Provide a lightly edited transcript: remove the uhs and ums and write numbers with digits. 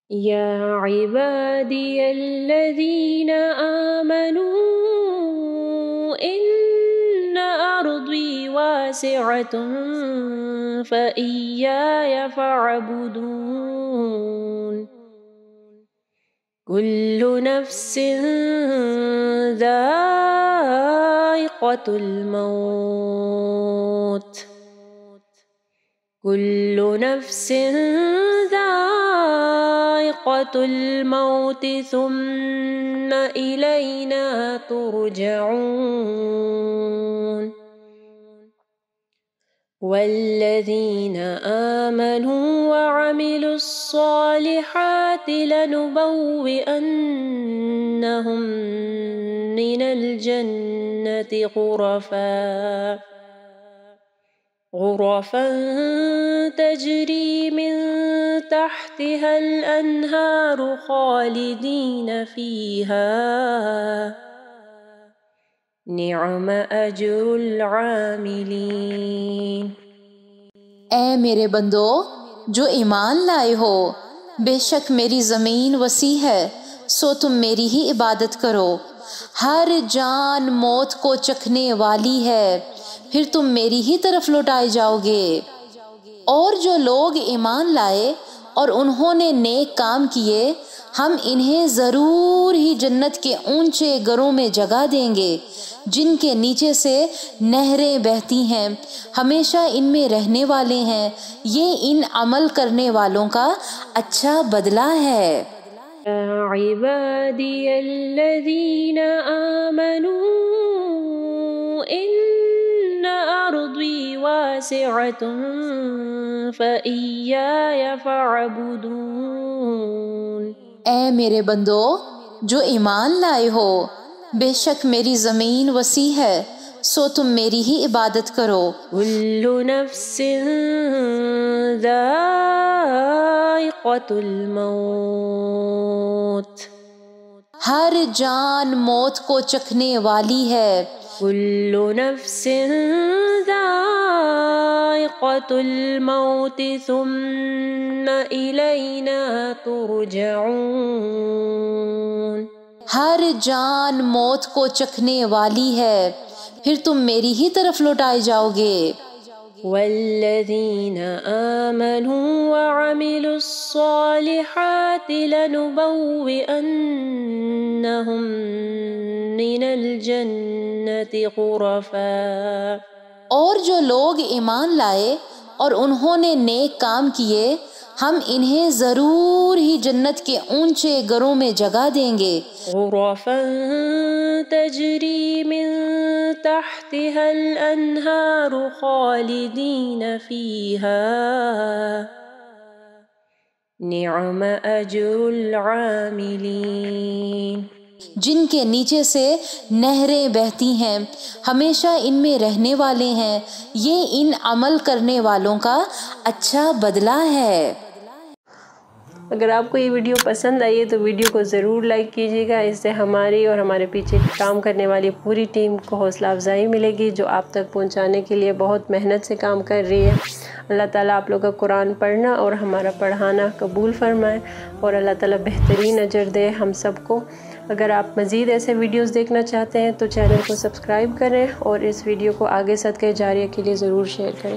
يا عبادي الذين آمنوا إن أرضي واسعة فإياي فاعبدون كل نفس ذائقة الموت كل نفس ذائقة الموت ثم إلينا ترجعون والذين آمنوا وعملوا الصالحات لنبوئنهم من الجنة غرفا تجري من تحتها الأنهار خالدين فيها نعم أجر العاملین۔ اے میرے بندو جو ایمان لائے ہو، بے شک میری زمین وسیع ہے، سو تم میری ہی عبادت کرو۔ ہر جان موت کو چکھنے والی ہے، پھر تم میری ہی طرف لوٹائے جاؤ گے۔ اور جو لوگ ایمان لائے اور انہوں نے نیک کام کیے، ہم انہیں ضرور ہی جنت کے اونچے گروں میں جگہ دیں گے، جن کے نیچے سے نہریں بہتی ہیں، ہمیشہ ان میں رہنے والے ہیں۔ یہ ان عمل کرنے والوں کا اچھا بدلہ ہے۔ يا عبادي الذين آمنوا إن أرضي واسعة فإياي فاعبدون۔ اے میرے بندو جو ایمان لائے ہو، بے شک میری زمین وسیع ہے، سو تم میری ہی عبادت کرو۔ كل نفس ذائقة الموت ہر جان موت کو چکھنے والی ہے۔ كل نفس ذائقة الموت ثم إلينا ترجعون۔ ہر جان موت کو چکھنے والی ہے، پھر تم میری ہی طرف لوٹائے جاؤ گے۔ والذین آمنوا وعملوا الصالحات لنبوئنهم من الجنة غرفا۔ اور جو لوگ ایمان لائے اور انہوں نے نیک کام کیے، ہم انہیں ضرور ہی جنت کے اونچے گروں میں جگہ دیں گے۔ غرفا تجری من تحتها الانہار خالدین فیہا نعم اجر العاملین۔ جن کے نیچے سے نہریں بہتی ہیں، ہمیشہ ان میں رہنے والے ہیں۔ یہ ان عمل کرنے والوں کا اچھا بدلہ ہے۔ اگر آپ کو یہ ویڈیو پسند آئی ہے تو ویڈیو کو ضرور لائک کیجیے گا، اس سے ہماری اور ہمارے پیچھے کام کرنے والی پوری ٹیم کو حوصلہ افزائی ملے گی، جو آپ تک پہنچانے کے لیے بہت محنت سے کام کر رہی ہے۔ اللہ تعالیٰ آپ لوگوں کا قرآن پڑھنا اور ہمارا پڑھانا قبول فرمائے، اور اللہ تعالیٰ بہترین اجر دے ہم سب کو۔ اگر آپ مزید ایسے ویڈیوز دیکھنا چاہتے ہیں تو چینل کو سبسکرائب کریں اور اس ویڈیو کو آگے صدقہ جاریہ کے لیے ضرور شیئر کریں۔